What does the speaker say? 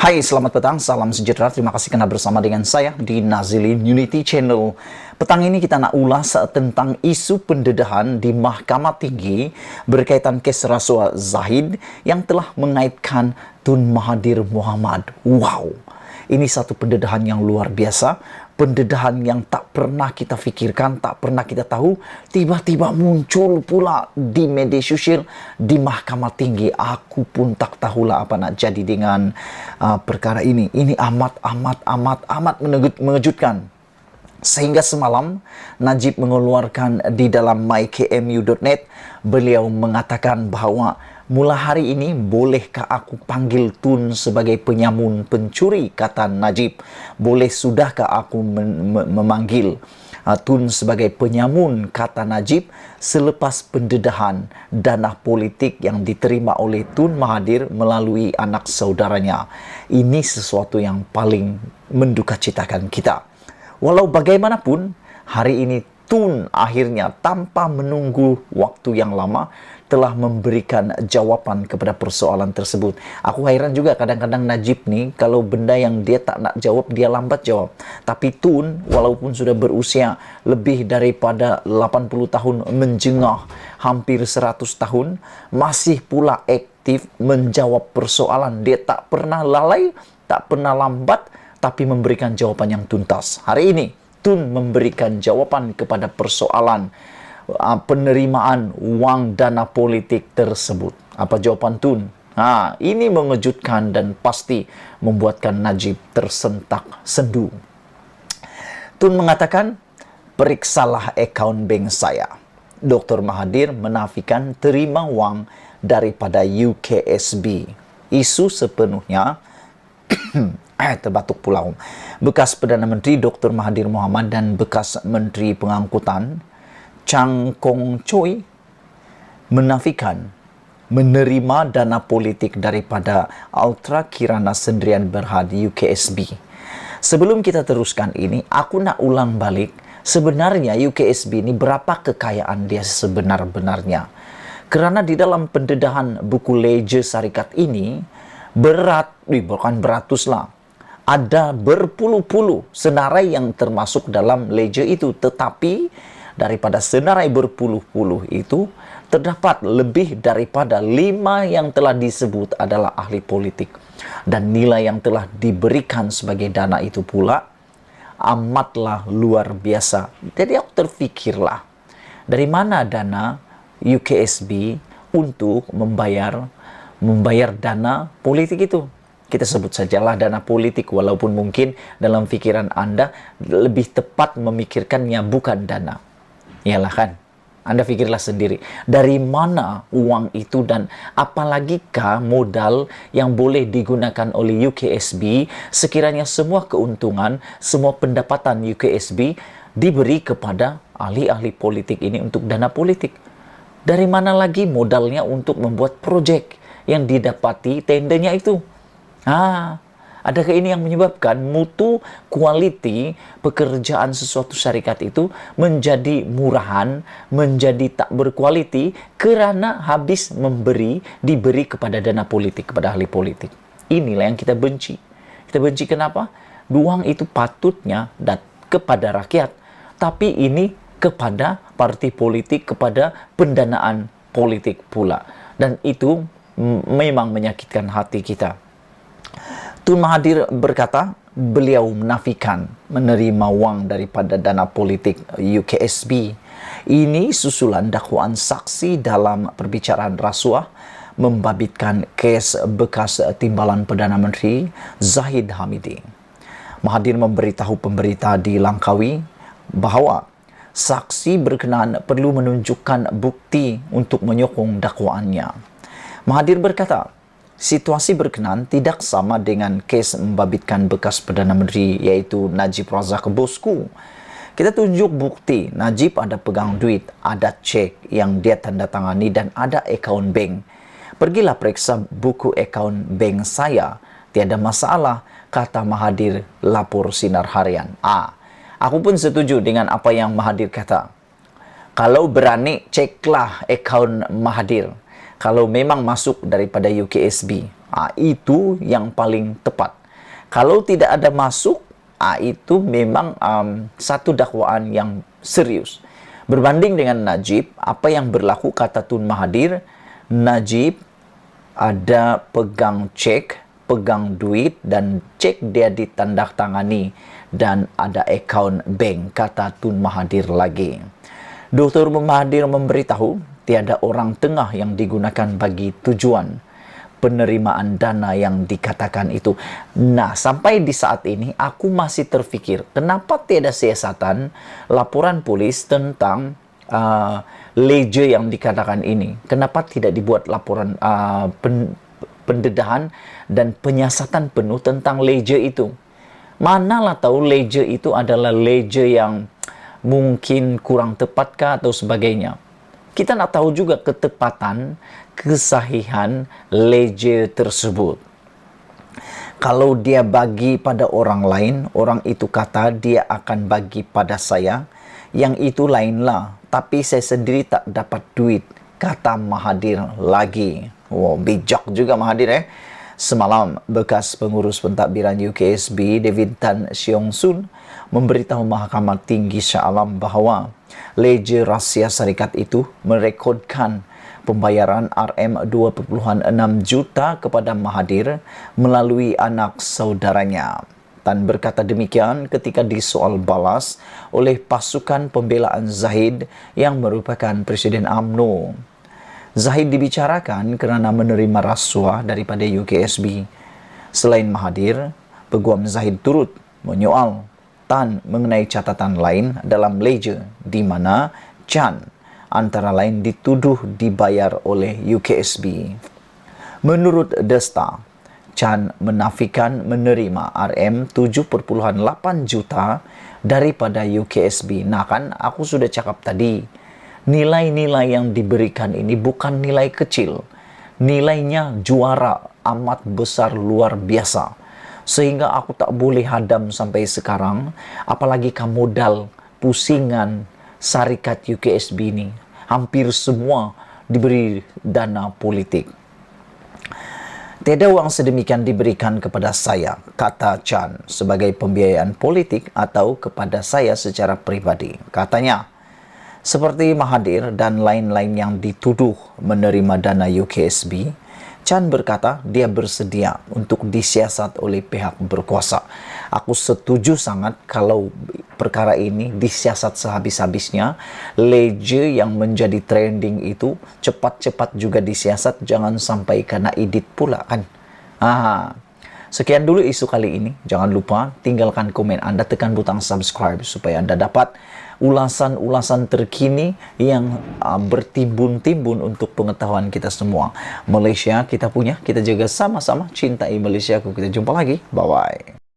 Hai, selamat petang, salam sejahtera. Terima kasih karena bersama dengan saya di Nazilin Unity Channel. Petang ini kita nak ulas tentang isu pendedahan di Mahkamah Tinggi berkaitan kes rasuah Zahid yang telah mengaitkan Tun Mahathir Mohamad. Wow, ini satu pendedahan yang luar biasa. Pendedahan yang tak pernah kita fikirkan, tak pernah kita tahu, tiba-tiba muncul pula di media sosial di Mahkamah Tinggi. Aku pun tak tahulah apa nak jadi dengan perkara ini. Ini amat mengejutkan. Sehingga semalam Najib mengeluarkan di dalam mykmu.net, beliau mengatakan bahawa mula hari ini bolehkah aku panggil Tun sebagai penyamun pencuri, kata Najib. Boleh sudahkah aku memanggil Tun sebagai penyamun, kata Najib, selepas pendedahan dana politik yang diterima oleh Tun Mahathir melalui anak saudaranya. Ini sesuatu yang paling mendukacitakan kita. Walau bagaimanapun, hari ini Tun akhirnya tanpa menunggu waktu yang lama telah memberikan jawaban kepada persoalan tersebut. Aku heran juga kadang-kadang Najib nih, kalau benda yang dia tak nak jawab, dia lambat jawab. Tapi Tun, walaupun sudah berusia lebih daripada 80 tahun menjengah, hampir 100 tahun, masih pula aktif menjawab persoalan. Dia tak pernah lalai, tak pernah lambat, tapi memberikan jawaban yang tuntas. Hari ini, Tun memberikan jawaban kepada persoalan penerimaan wang dana politik tersebut. Apa jawaban Tun? Ini mengejutkan dan pasti membuatkan Najib tersentak sendu. Tun mengatakan, periksalah akaun bank saya. Dr. Mahathir menafikan terima wang daripada UKSB. Isu sepenuhnya terbatuk pulau. Bekas Perdana Menteri Dr. Mahathir Mohamad dan bekas Menteri Pengangkutan Chang Kong Choi menafikan menerima dana politik daripada Ultra Kirana Sdn Bhd UKSB. Sebelum kita teruskan ini, aku nak ulang balik, sebenarnya UKSB ini berapa kekayaan dia sebenar-benarnya. Kerana di dalam pendedahan buku ledger syarikat ini, bukan beratus lah, ada berpuluh-puluh senarai yang termasuk dalam ledger itu. Tetapi daripada senarai berpuluh-puluh itu, terdapat lebih daripada 5 yang telah disebut adalah ahli politik. Dan nilai yang telah diberikan sebagai dana itu pula amatlah luar biasa. Jadi aku terfikirlah, dari mana dana UKSB untuk membayar dana politik itu. Kita sebut sajalah dana politik, walaupun mungkin dalam pikiran Anda lebih tepat memikirkannya bukan dana. Iyalah kan? Anda pikirlah sendiri. Dari mana uang itu dan apalagikah modal yang boleh digunakan oleh UKSB sekiranya semua keuntungan, semua pendapatan UKSB diberi kepada ahli-ahli politik ini untuk dana politik. Dari mana lagi modalnya untuk membuat proyek yang didapati tendanya itu? Adakah ini yang menyebabkan mutu kualiti pekerjaan sesuatu syarikat itu menjadi murahan, menjadi tak berkualiti kerana habis diberi kepada dana politik, kepada ahli politik? Inilah yang kita benci. Kita benci kenapa? Uang itu patutnya kepada rakyat, tapi ini kepada parti politik, kepada pendanaan politik pula. Dan itu memang menyakitkan hati kita. Tun Mahathir berkata, beliau menafikan menerima wang daripada dana politik UKSB. Ini susulan dakwaan saksi dalam perbicaraan rasuah membabitkan kes bekas timbalan Perdana Menteri Zahid Hamidi. Mahathir memberitahu pemberita di Langkawi bahawa saksi berkenaan perlu menunjukkan bukti untuk menyokong dakwaannya. Mahathir berkata, situasi berkenaan tidak sama dengan kes membabitkan bekas Perdana Menteri iaitu Najib Razak bosku. Kita tunjuk bukti Najib ada pegang duit, ada cek yang dia tanda tangani dan ada akaun bank. Pergilah periksa buku akaun bank saya, tiada masalah, kata Mahathir, lapor Sinar Harian. Aku pun setuju dengan apa yang Mahathir kata. Kalau berani, ceklah akaun Mahathir. Kalau memang masuk daripada UKSB, Itu yang paling tepat. Kalau tidak ada masuk, itu memang satu dakwaan yang serius. Berbanding dengan Najib, apa yang berlaku kata Tun Mahathir, Najib ada pegang cek, pegang duit, dan cek dia ditandatangani, dan ada akaun bank, kata Tun Mahathir lagi. Dr. Mahathir memberitahu, tiada orang tengah yang digunakan bagi tujuan penerimaan dana yang dikatakan itu. Nah, sampai di saat ini aku masih terfikir, kenapa tiada siasatan laporan polis tentang leje yang dikatakan ini? Kenapa tidak dibuat laporan pendedahan dan penyiasatan penuh tentang leje itu? Manalah tahu leje itu adalah leje yang mungkin kurang tepatkah atau sebagainya. Kita nak tahu juga ketepatan, kesahihan leje tersebut. Kalau dia bagi pada orang lain, orang itu kata dia akan bagi pada saya, yang itu lainlah. Tapi saya sendiri tak dapat duit, kata Mahathir lagi. Wow, bijak juga Mahathir. Semalam, bekas pengurus pentadbiran UKSB David Tan Siong Sun memberitahu Mahkamah Tinggi Shah Alam bahawa leje rahsia syarikat itu merekodkan pembayaran RM2.6 juta kepada Mahathir melalui anak saudaranya. Tan berkata demikian ketika disoal balas oleh pasukan pembelaan Zahid yang merupakan Presiden UMNO. Zahid dibicarakan kerana menerima rasuah daripada UKSB. Selain Mahathir, Peguam Zahid turut menyoal Tan mengenai catatan lain dalam leje di mana Chan antara lain dituduh dibayar oleh UKSB. Menurut Desta, Chan menafikan menerima RM7.8 juta daripada UKSB. Nah kan aku sudah cakap tadi, nilai-nilai yang diberikan ini bukan nilai kecil. Nilainya juara, amat besar, luar biasa. Sehingga aku tak boleh hadam sampai sekarang, apalagi modal pusingan syarikat UKSB ini. Hampir semua diberi dana politik. Tiada wang sedemikian diberikan kepada saya, kata Chan, sebagai pembiayaan politik atau kepada saya secara pribadi. Katanya, seperti Mahathir dan lain-lain yang dituduh menerima dana UKSB, Chan berkata dia bersedia untuk disiasat oleh pihak berkuasa. Aku setuju sangat kalau perkara ini disiasat sehabis-habisnya. Leje yang menjadi trending itu cepat-cepat juga disiasat, jangan sampai kena edit pula kan. Sekian dulu isu kali ini. Jangan lupa tinggalkan komen Anda, tekan butang subscribe supaya Anda dapat ulasan-ulasan terkini yang bertimbun-timbun untuk pengetahuan kita semua. Malaysia kita punya, kita jaga sama-sama. Cintai Malaysia. Kita jumpa lagi. Bye-bye.